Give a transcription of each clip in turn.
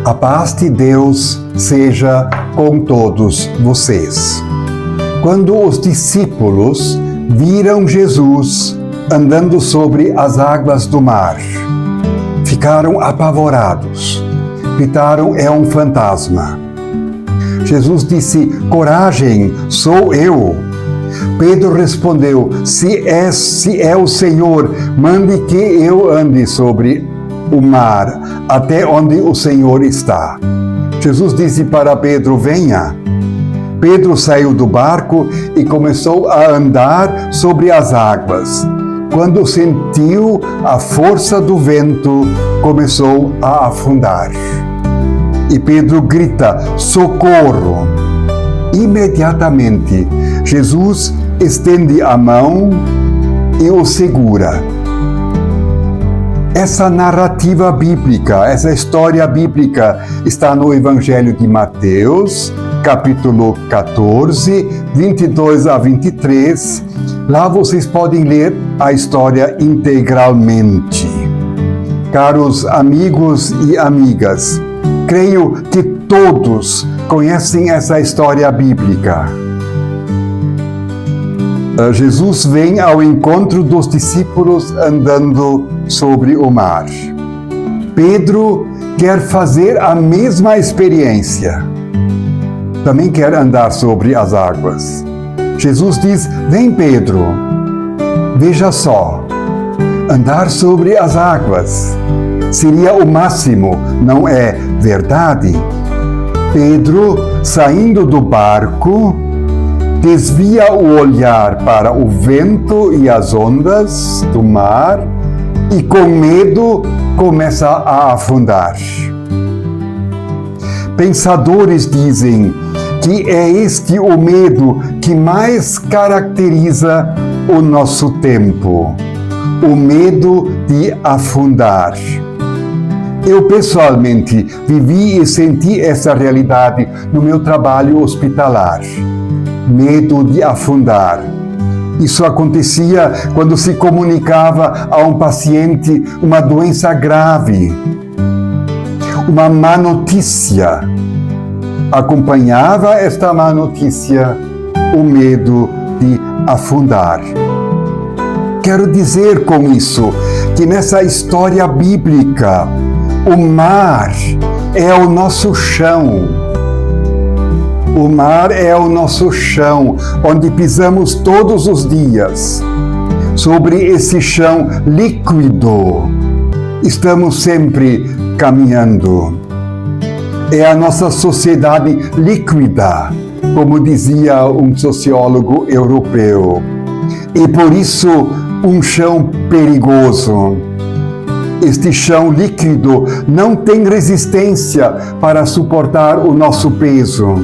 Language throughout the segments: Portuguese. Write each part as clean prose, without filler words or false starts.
A paz de Deus seja com todos vocês. Quando os discípulos viram Jesus andando sobre as águas do mar, ficaram apavorados. Gritaram: é um fantasma. Jesus disse: coragem, sou eu. Pedro respondeu: se é o Senhor, mande que eu ande sobre o mar, até onde o Senhor está. Jesus disse para Pedro: venha. Pedro saiu do barco e começou a andar sobre as águas. Quando sentiu a força do vento, começou a afundar. E Pedro grita: socorro! Imediatamente, Jesus estende a mão e o segura. Essa narrativa bíblica, essa história bíblica está no Evangelho de Mateus, capítulo 14, 22 a 23. Lá vocês podem ler a história integralmente. Caros amigos e amigas, creio que todos conhecem essa história bíblica. Jesus vem ao encontro dos discípulos andando sobre o mar. Pedro quer fazer a mesma experiência. Também quer andar sobre as águas. Jesus diz: vem, Pedro, veja só, andar sobre as águas seria o máximo, não é verdade? Pedro, saindo do barco, desvia o olhar para o vento e as ondas do mar e, com medo, começa a afundar. Pensadores dizem que é este o medo que mais caracteriza o nosso tempo, o medo de afundar. Eu, pessoalmente, vivi e senti essa realidade no meu trabalho hospitalar. Medo de afundar. Isso acontecia quando se comunicava a um paciente uma doença grave, uma má notícia. Acompanhava esta má notícia o medo de afundar. Quero dizer com isso que nessa história bíblica, o mar é o nosso chão. O mar é o nosso chão, onde pisamos todos os dias. Sobre esse chão líquido, estamos sempre caminhando. É a nossa sociedade líquida, como dizia um sociólogo europeu. E por isso, um chão perigoso. Este chão líquido não tem resistência para suportar o nosso peso.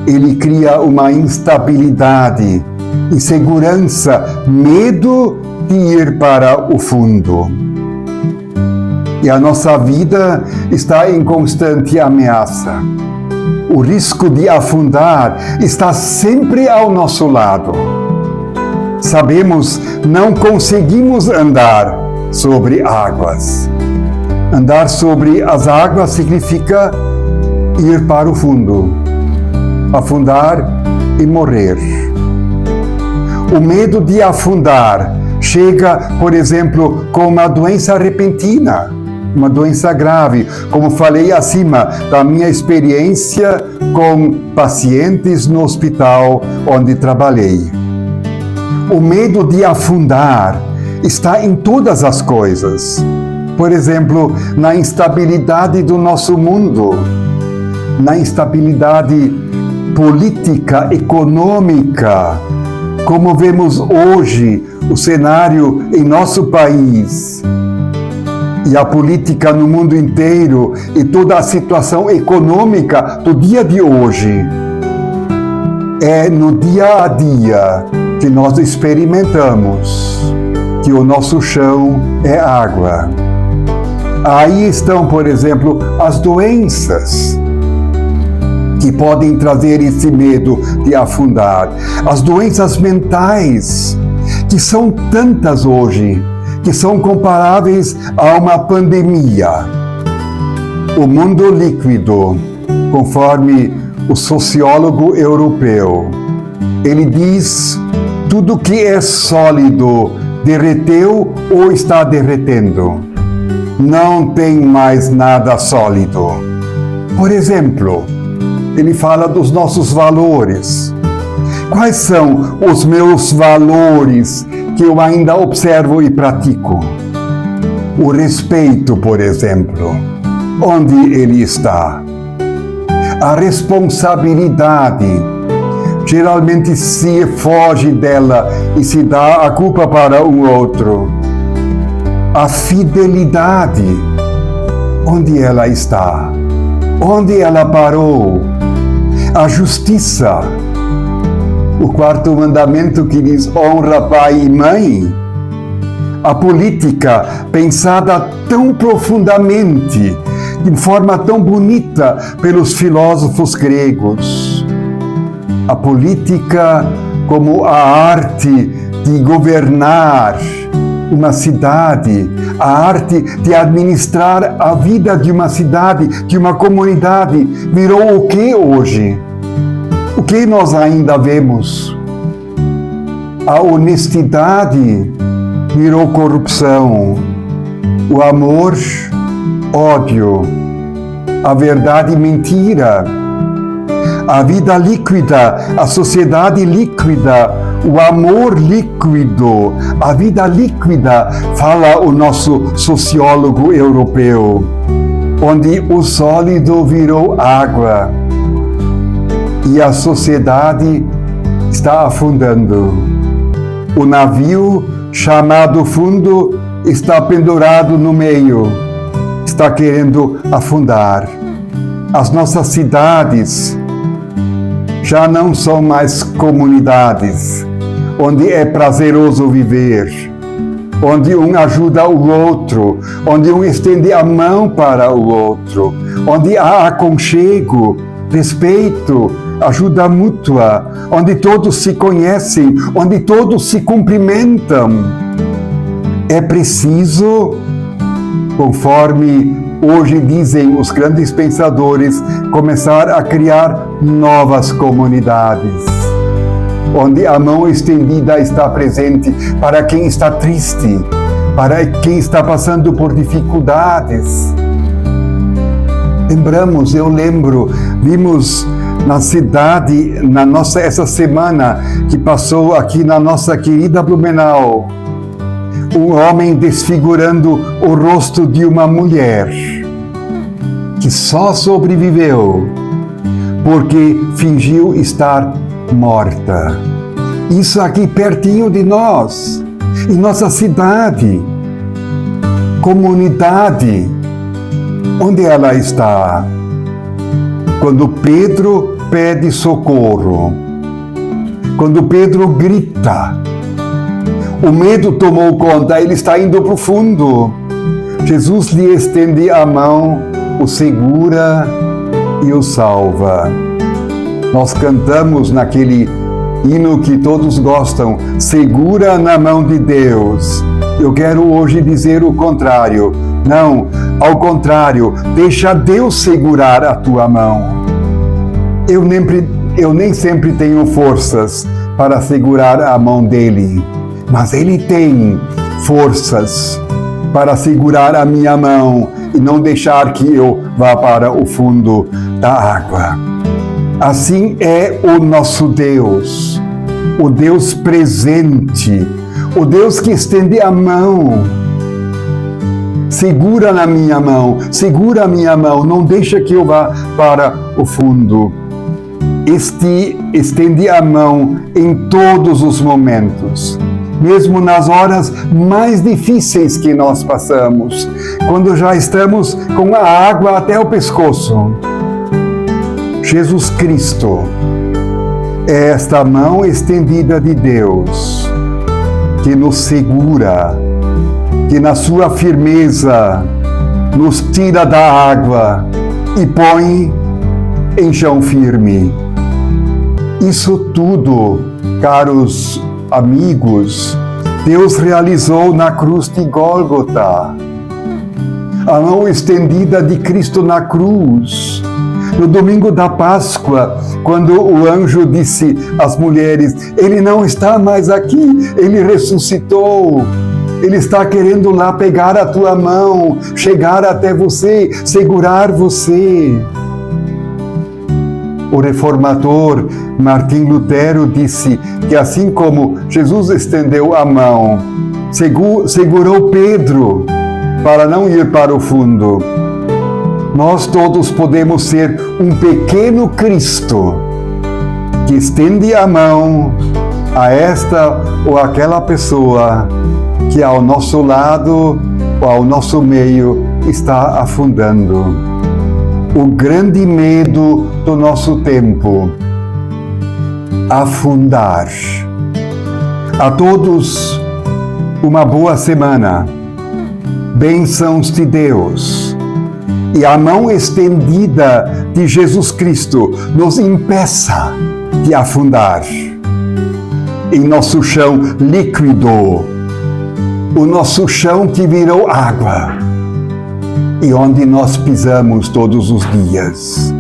Ele cria uma instabilidade, insegurança, medo de ir para o fundo. E a nossa vida está em constante ameaça. O risco de afundar está sempre ao nosso lado. Sabemos, não conseguimos andar sobre águas. Andar sobre as águas significa ir para o fundo, afundar e morrer. O medo de afundar chega, por exemplo, com uma doença repentina, uma doença grave, como falei acima da minha experiência com pacientes no hospital onde trabalhei. O medo de afundar está em todas as coisas. Por exemplo, na instabilidade do nosso mundo, na instabilidade política, econômica, como vemos hoje o cenário em nosso país e a política no mundo inteiro e toda a situação econômica do dia de hoje. É no dia a dia que nós experimentamos que o nosso chão é água. Aí estão, por exemplo, as doenças que podem trazer esse medo de afundar. As doenças mentais, que são tantas hoje, que são comparáveis a uma pandemia. O mundo líquido, conforme o sociólogo europeu, ele diz: tudo que é sólido derreteu ou está derretendo. Não tem mais nada sólido. Por exemplo, ele fala dos nossos valores. Quais são os meus valores que eu ainda observo e pratico? O respeito, por exemplo. Onde ele está? A responsabilidade. Geralmente se foge dela e se dá a culpa para um outro. A fidelidade. Onde ela está? Onde ela parou? A justiça. O quarto mandamento que diz: honra pai e mãe. A política, pensada tão profundamente, de forma tão bonita pelos filósofos gregos. A política como a arte de governar uma cidade, a arte de administrar a vida de uma cidade, de uma comunidade, virou o que hoje? O que nós ainda vemos? A honestidade virou corrupção, o amor, ódio, a verdade, mentira, a vida líquida, a sociedade líquida, o amor líquido, a vida líquida, fala o nosso sociólogo europeu, onde o sólido virou água e a sociedade está afundando. O navio chamado fundo está pendurado no meio, está querendo afundar. As nossas cidades já não são mais comunidades, onde é prazeroso viver, onde um ajuda o outro, onde um estende a mão para o outro, onde há aconchego, respeito, ajuda mútua, onde todos se conhecem, onde todos se cumprimentam. É preciso, conforme hoje dizem os grandes pensadores, começar a criar novas comunidades, onde a mão estendida está presente para quem está triste, para quem está passando por dificuldades. Vimos na cidade, essa semana que passou aqui na nossa querida Blumenau, um homem desfigurando o rosto de uma mulher que só sobreviveu porque fingiu estar morta. Isso aqui pertinho de nós, em nossa cidade, comunidade. Onde ela está? Quando Pedro pede socorro, quando Pedro grita, o medo tomou conta, ele está indo para o fundo. Jesus lhe estende a mão, o segura e o salva. Nós cantamos naquele hino que todos gostam, segura na mão de Deus. Eu quero hoje dizer o contrário. Não, ao contrário, deixa Deus segurar a tua mão. Eu nem sempre tenho forças para segurar a mão dele, mas ele tem forças para segurar a minha mão e não deixar que eu vá para o fundo da água. Assim é o nosso Deus, o Deus presente, o Deus que estende a mão. Segura na minha mão, segura a minha mão, não deixa que eu vá para o fundo. Estende a mão em todos os momentos, mesmo nas horas mais difíceis que nós passamos, quando já estamos com a água até o pescoço. Jesus Cristo é esta mão estendida de Deus que nos segura, que na sua firmeza nos tira da água e põe em chão firme. Isso tudo, caros amigos, Deus realizou na cruz de Gólgota. a mão estendida de Cristo na cruz. No domingo da Páscoa, quando o anjo disse às mulheres: Ele não está mais aqui, Ele ressuscitou. Ele está querendo lá pegar a tua mão, chegar até você, segurar você. O reformador Martim Lutero disse que assim como Jesus estendeu a mão, segurou Pedro para não ir para o fundo, nós todos podemos ser um pequeno Cristo que estende a mão a esta ou aquela pessoa que ao nosso lado ou ao nosso meio está afundando. O grande medo do nosso tempo: afundar. A todos, uma boa semana. Bênçãos de Deus. E a mão estendida de Jesus Cristo nos impeça de afundar em nosso chão líquido, o nosso chão que virou água e onde nós pisamos todos os dias.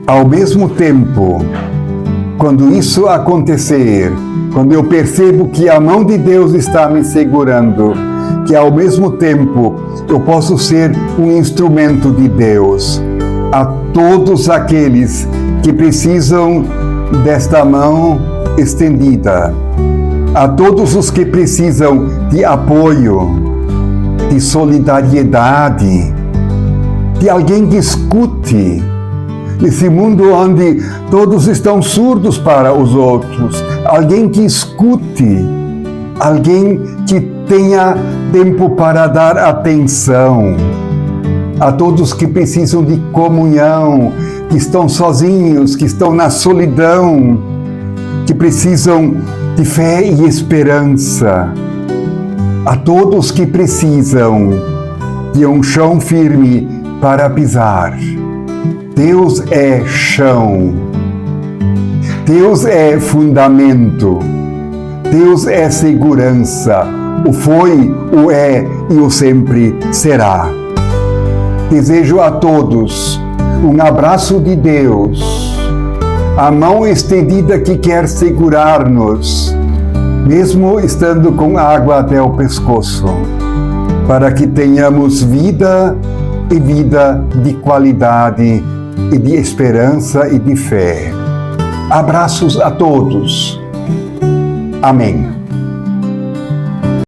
Ao mesmo tempo, quando isso acontecer, quando eu percebo que a mão de Deus está me segurando, que ao mesmo tempo eu posso ser um instrumento de Deus a todos aqueles que precisam desta mão estendida, a todos os que precisam de apoio, de solidariedade, de alguém que escute. Nesse mundo onde todos estão surdos para os outros, alguém que escute, alguém que tenha tempo para dar atenção a todos que precisam de comunhão, que estão sozinhos, que estão na solidão, que precisam de fé e esperança, a todos que precisam de um chão firme para pisar. Deus é chão, Deus é fundamento, Deus é segurança, o foi, o é e o sempre será. Desejo a todos um abraço de Deus, a mão estendida que quer segurar-nos, mesmo estando com água até o pescoço, para que tenhamos vida e vida de qualidade e de esperança e de fé. Abraços a todos. Amém.